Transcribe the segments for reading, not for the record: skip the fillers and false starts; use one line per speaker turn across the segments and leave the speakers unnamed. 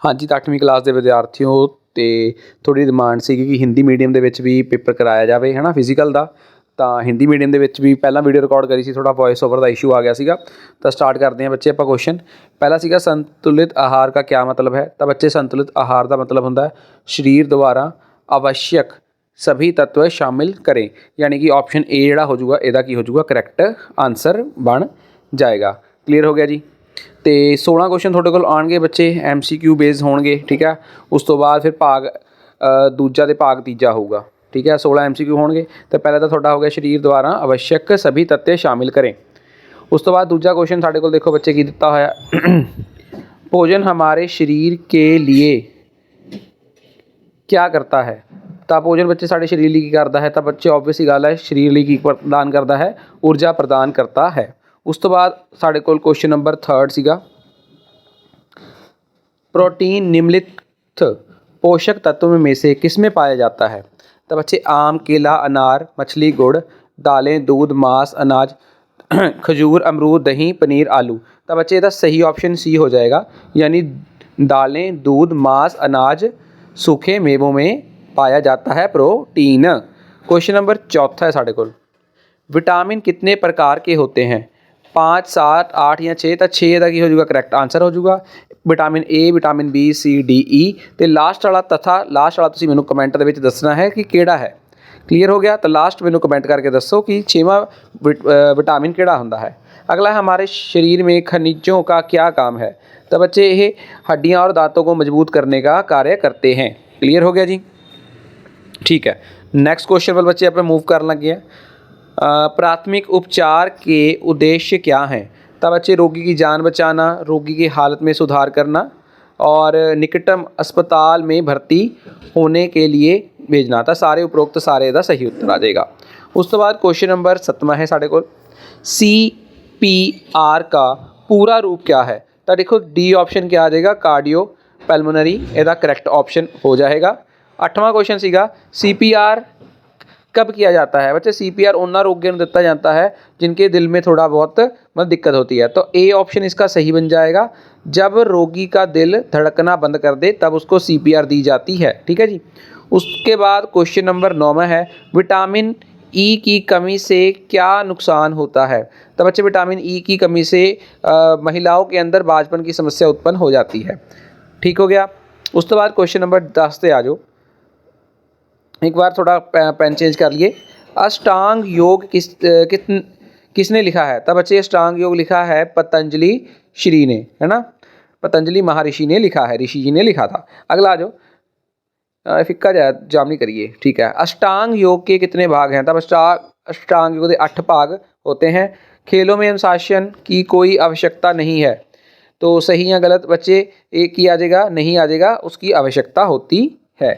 ਹਾਂਜੀ ਤਾਂ 8ਵੀਂ ਕਲਾਸ ਦੇ ਵਿਦਿਆਰਥੀਓ ਤੇ ਥੋੜੀ ਡਿਮਾਂਡ ਸੀਗੀ ਕਿ ਹਿੰਦੀ ਮੀਡੀਅਮ ਦੇ ਵਿੱਚ ਵੀ ਪੇਪਰ ਕਰਾਇਆ ਜਾਵੇ ਹੈ ਨਾ ਫਿਜ਼ੀਕਲ ਦਾ। ਤਾਂ ਹਿੰਦੀ ਮੀਡੀਅਮ ਦੇ ਵਿੱਚ ਵੀ ਪਹਿਲਾਂ ਵੀਡੀਓ ਰਿਕਾਰਡ ਕਰੀ ਸੀ, ਥੋੜਾ ਵॉइस ओवर ਦਾ ਇਸ਼ੂ ਆ ਗਿਆ ਸੀਗਾ। ਤਾਂ ਸਟਾਰਟ ਕਰਦੇ ਹਾਂ ਬੱਚੇ ਆਪਾਂ ਕੁਐਸਚਨ। ਪਹਿਲਾ ਸੀਗਾ संतुलित आहार का क्या मतलब है। ਤਾਂ ਬੱਚੇ संतुलित आहार ਦਾ ਮਤਲਬ ਹੁੰਦਾ ਸਰੀਰ ਦੁਆਰਾ आवश्यक सभी तत्व शामिल करें, यानी कि ऑप्शन ए ਜਿਹੜਾ ਹੋ ਜਾਊਗਾ ਇਹਦਾ ਕੀ ਹੋ ਜਾਊਗਾ ਕਰੈਕਟ ਆਨਸਰ ਬਣ ਜਾਏਗਾ। ਕਲੀਅਰ ਹੋ ਗਿਆ ਜੀ। ਤੇ 16 ਕੁਐਸਚਨ ਤੁਹਾਡੇ ਕੋਲ ਆਉਣਗੇ ਬੱਚੇ, MCQ ਬੇਸਡ ਹੋਣਗੇ, ਠੀਕ ਹੈ। ਉਸ ਤੋਂ ਬਾਅਦ ਫਿਰ ਭਾਗ ਦੂਜਾ ਤੇ ਭਾਗ ਤੀਜਾ ਹੋਊਗਾ, ਠੀਕ ਹੈ। 16 MCQ ਹੋਣਗੇ। ਤਾਂ ਪਹਿਲਾਂ ਤਾਂ ਤੁਹਾਡਾ ਹੋ ਗਿਆ ਸਰੀਰ ਦੁਆਰਾ आवश्यक सभी तत्व शामिल करें। ਉਸ ਤੋਂ ਬਾਅਦ ਦੂਜਾ ਕੁਐਸਚਨ ਸਾਡੇ ਕੋਲ ਦੇਖੋ ਬੱਚੇ ਕੀ ਦਿੱਤਾ ਹੋਇਆ ਭੋਜਨ हमारे शरीर के लिए क्या करता है। ਤਾਂ ਭੋਜਨ ਬੱਚੇ ਸਾਡੇ ਸਰੀਰ ਲਈ ਕੀ ਕਰਦਾ ਹੈ। ਤਾਂ ਬੱਚੇ ਓਬਵੀਅਸ ਹੀ ਗੱਲ ਹੈ ਸਰੀਰ ਲਈ ਕੀ ਪ੍ਰਦਾਨ ਕਰਦਾ ਹੈ, ਊਰਜਾ ਪ੍ਰਦਾਨ ਕਰਤਾ ਹੈ। ਉਸ ਤੋਂ ਬਾਅਦ ਸਾਡੇ ਕੋਲ ਕੁਐਸਚਨ ਨੰਬਰ 3 ਸੀਗਾ प्रोटीन निम्नलिखित पोषक तत्वों में से किस में पाया जाता है। तो बच्चे आम, केला, अनार, मछली, गुड़, दालें, दूध, मांस, अनाज, खजूर, अमरूद, दही, पनीर, आलू। तो बच्चे इसका सही ऑप्शन सी हो जाएगा, यानी दालें, दूध, मांस, अनाज, सूखे मेवों में पाया जाता है प्रोटीन। क्वेश्चन नंबर 4 है साढ़े को, विटामिन कितने प्रकार के होते हैं। 5, 7, 8 या 6। तो 6 का की हो जाएगा करैक्ट आंसर हो जाएगा vitamin A, vitamin B, C, D, E. तो लास्ट वाला तथा लास्ट वाला तुसीं मैनूं कमेंट दे विच दसना है कि किहड़ा है। क्लीयर हो गया। तो लास्ट मैनूं कमेंट करके दसो कि 6वां विटामिन किहड़ा हुंदा है। अगला है हमारे शरीर में खनिजों का क्या काम है। तो बच्चे ये हड्डियां और दांतों को मजबूत करने का कार्य करते हैं। क्लीयर हो गया जी, ठीक है। नेक्स्ट क्वेश्चन पर बच्चे आप मूव कर लगे हैं। प्राथमिक उपचार के उद्देश्य क्या हैं। तो बच्चे रोगी की जान बचाना, रोगी की हालत में सुधार करना और निकटतम अस्पताल में भर्ती होने के लिए भेजना। तो सारे उपरोक्त सारे का सही उत्तर आ जाएगा। उस तो बाद क्वेश्चन नंबर 7वां है साढ़े को, CPR का पूरा रूप क्या है। तो देखो डी ऑप्शन क्या आ जाएगा कार्डियो पैल्मोनरी, ਇਹਦਾ करैक्ट ऑप्शन हो जाएगा। 8वां क्वेश्चन सीगा CPR कब किया जाता है। बच्चे CPR उन्ना रोगियों को दिता जाता है जिनके दिल में थोड़ा बहुत मतलब दिक्कत होती है। तो ए ऑप्शन इसका सही बन जाएगा, जब रोगी का दिल धड़कना बंद कर दे तब उसको CPR दी जाती है, ठीक है जी। उसके बाद क्वेश्चन नंबर 9 है, विटामिन ई की कमी से क्या नुकसान होता है। तो बच्चे विटामिन ई की कमी से महिलाओं के अंदर बांझपन की समस्या उत्पन्न हो जाती है, ठीक हो गया। उस तो बाद क्वेश्चन नंबर 10 से आ जाओ, एक बार थोड़ा पेन चेंज कर लिए। अष्टांग योग किसने लिखा है। तब बच्चे अष्टांग योग लिखा है पतंजलि श्री ने, है ना, पतंजलि महर्षि ने लिखा है, ऋषि जी ने लिखा था। अगला आ जाओ, फिक्का जाम नहीं करिए, ठीक है। अष्टांग योग के कितने भाग हैं। तब अष्टांग योग के 8 भाग होते हैं। खेलों में अनुशासन की कोई आवश्यकता नहीं है। तो सही या गलत बच्चे एक ही आ जाएगा, नहीं आ जाएगा, उसकी आवश्यकता होती है,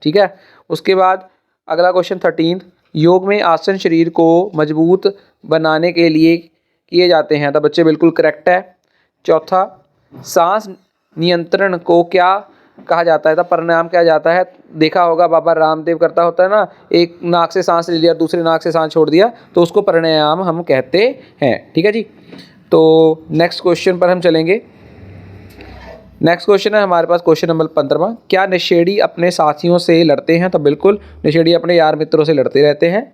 ठीक है। उसके बाद अगला क्वेश्चन 13, योग में आसन शरीर को मजबूत बनाने के लिए किए जाते हैं। तो बच्चे बिल्कुल करेक्ट है। चौथा, सांस नियंत्रण को क्या कहा जाता है। तो प्राणायाम क्या जाता है। देखा होगा बाबा रामदेव करता होता है ना, एक नाक से सांस ले लिया दूसरे नाक से सांस छोड़ दिया, तो उसको प्राणायाम हम कहते हैं, ठीक है जी। तो नेक्स्ट क्वेश्चन पर हम चलेंगे। नेक्स्ट क्वेश्चन है हमारे पास क्वेश्चन नंबर 15वां, क्या नशेड़ी अपने साथियों से लड़ते हैं। तो बिल्कुल नशेड़ी अपने यार मित्रों से लड़ते रहते हैं।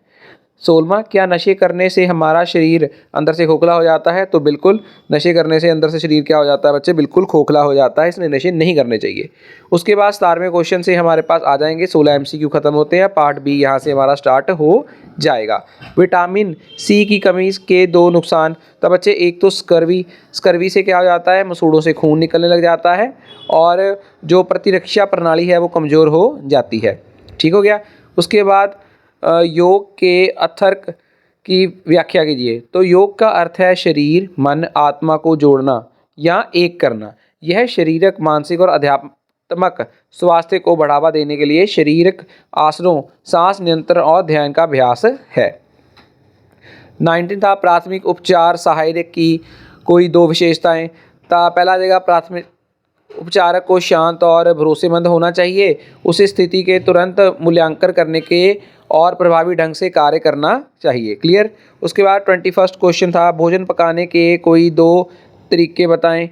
16वां, क्या नशे करने से हमारा शरीर अंदर से खोखला हो जाता है। तो बिल्कुल नशे करने से अंदर से शरीर क्या हो जाता है बच्चे, बिल्कुल खोखला हो जाता है, इसलिए नशे नहीं करने चाहिए। उसके बाद 17वें क्वेश्चन से हमारे पास आ जाएंगे 16 MCQ खत्म होते हैं, पार्ट बी यहाँ से हमारा स्टार्ट हो जाएगा। विटामिन सी की कमी के 2 नुकसान। तो बच्चे एक तो स्कर्वी से क्या हो जाता है, मसूड़ों से खून निकलने लग जाता है और जो प्रतिरक्षा प्रणाली है वो कमज़ोर हो जाती है, ठीक हो गया। उसके बाद योग के अथर्क की व्याख्या कीजिए। तो योग का अर्थ है शरीर मन आत्मा को जोड़ना या एक करना। यह शारीरिक मानसिक और आध्यात्मिक स्वास्थ्य को बढ़ावा देने के लिए शारीरिक आसनों सांस नियंत्रण और ध्यान का अभ्यास है। 19 था, प्राथमिक उपचार सहायक की कोई 2 विशेषताएं। तो पहला जगह प्राथमिक उपचारक को शांत और भरोसेमंद होना चाहिए, उस स्थिति के तुरंत मूल्यांकन करने के और प्रभावी ढंग से कार्य करना चाहिए। क्लियर। उसके बाद 21st क्वेश्चन था, भोजन पकाने के कोई 2 तरीके बताएं।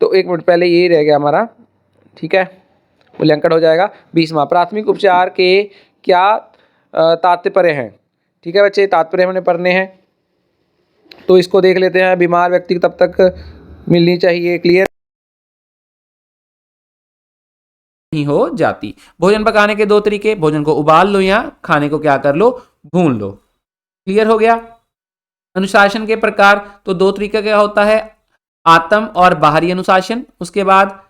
तो 1 मिनट पहले ये रह गया हमारा, ठीक है, मूल्यांकन हो जाएगा। 20वां, प्राथमिक उपचार के क्या तात्पर्य हैं। ठीक है बच्चे, तात्पर्य हमने पढ़ने हैं, तो इसको देख लेते हैं। बीमार व्यक्ति को तब तक मिलनी चाहिए, क्लियर नहीं हो जाती। भोजन पकाने के 2 तरीके, भोजन को उबाल लो या खाने को क्या कर लो, भून लो। क्लियर हो गया। अनुशासन के प्रकार तो 2 तरीके का होता है, आत्म और बाहरी अनुशासन। उसके बाद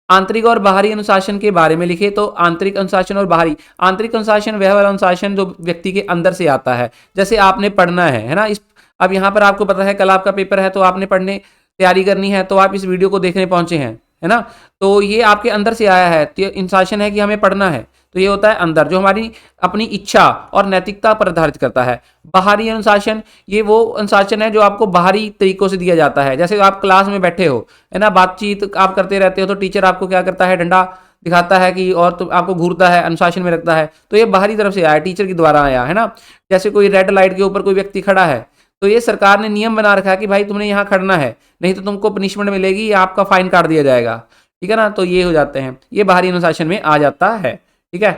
आंतरिक और बाहरी अनुशासन के बारे में लिखे तो आंतरिक अनुशासन और बाहरी। आंतरिक अनुशासन वह वाला अनुशासन जो व्यक्ति के अंदर से आता है, जैसे आपने पढ़ना है ना। इस अब यहाँ पर आपको पता है कल आपका पेपर है, तो आपने पढ़ने तैयारी करनी है, तो आप इस वीडियो को देखने पहुंचे हैं, है ना। तो ये आपके अंदर से आया है, तो अनुशासन है कि हमें पढ़ना है, तो ये होता है अंदर, जो हमारी अपनी इच्छा और नैतिकता पर आधारित करता है। बाहरी अनुशासन, ये वो अनुशासन है जो आपको बाहरी तरीकों से दिया जाता है। जैसे आप क्लास में बैठे हो, है ना, बातचीत आप करते रहते हो, तो टीचर आपको क्या करता है, डंडा दिखाता है कि, और तो आपको घूरता है, अनुशासन में रखता है, तो ये बाहरी तरफ से आया, टीचर के द्वारा आया, है ना। जैसे कोई रेड लाइट के ऊपर कोई व्यक्ति खड़ा है, तो ये सरकार ने नियम बना रखा है कि भाई तुमने यहाँ खड़ना है, नहीं तो तुमको पनिशमेंट मिलेगी या आपका फाइन काट दिया जाएगा। ठीक है ना, तो ये हो जाते हैं, ये बाहरी अनुशासन में आ जाता है। ठीक है,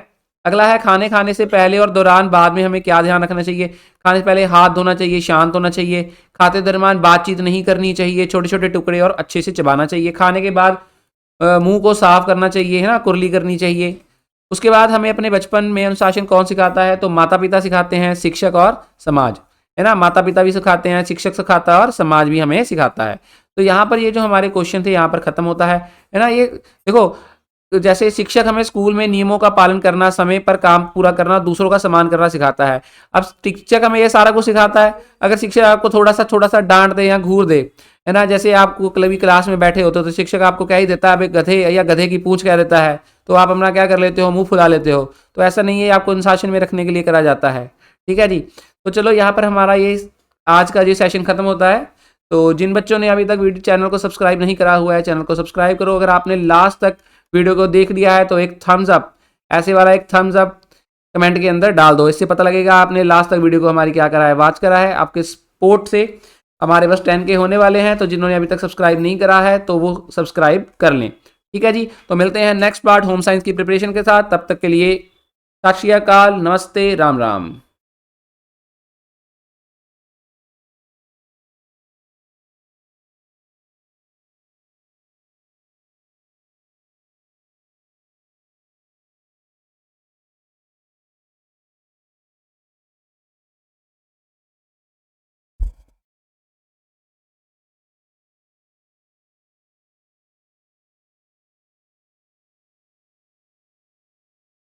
अगला है खाने से पहले और दौरान बाद में हमें क्या ध्यान रखना चाहिए। खाने से पहले हाथ धोना चाहिए, शांत होना चाहिए। खाते दरमियान बातचीत नहीं करनी चाहिए, छोटे छोटे टुकड़े और अच्छे से चबाना चाहिए। खाने के बाद मुंह को साफ करना चाहिए, है ना, कुरली करनी चाहिए। उसके बाद हमें अपने बचपन में अनुशासन कौन सिखाता है, तो माता पिता सिखाते हैं, शिक्षक और समाज, है ना। माता पिता भी सिखाते हैं, शिक्षक सिखाता है और समाज भी हमें सिखाता है। तो यहाँ पर ये जो हमारे क्वेश्चन थे यहाँ पर खत्म होता है ना। ये देखो, जैसे शिक्षक हमें स्कूल में नियमों का पालन करना, समय पर काम पूरा करना, दूसरों का सम्मान करना सिखाता है। अब शिक्षक हमें ये सारा कुछ सिखाता है, अगर शिक्षक आपको थोड़ा सा डांट दे या घूर दे, है ना, जैसे आपको कभी क्लास में बैठे होते हो तो शिक्षक आपको क्या ही देता है, अब गधे या गधे की पूंछ कह देता है, तो आप अपना क्या कर लेते हो, मुंह फुला लेते हो। तो ऐसा नहीं है, आपको अनुशासन में रखने के लिए करा जाता है। ठीक है जी, तो चलो यहाँ पर हमारा ये आज का जो सेशन खत्म होता है। तो जिन बच्चों ने अभी तक वीडियो चैनल को सब्सक्राइब नहीं करा हुआ है, चैनल को सब्सक्राइब करो। अगर आपने लास्ट तक वीडियो को देख लिया है तो एक थम्स अप, ऐसे वाला एक थम्स अप कमेंट के अंदर डाल दो, इससे पता लगेगा आपने लास्ट तक वीडियो को हमारी क्या करा है, वॉच करा है। आपके सपोर्ट से हमारे बस 10K होने वाले हैं, तो जिन्होंने अभी तक सब्सक्राइब नहीं करा है तो वो सब्सक्राइब कर लें। ठीक है जी, तो मिलते हैं नेक्स्ट पार्ट होम साइंस की प्रिपरेशन के साथ। तब तक के लिए सत श्री अकाल, नमस्ते, राम राम।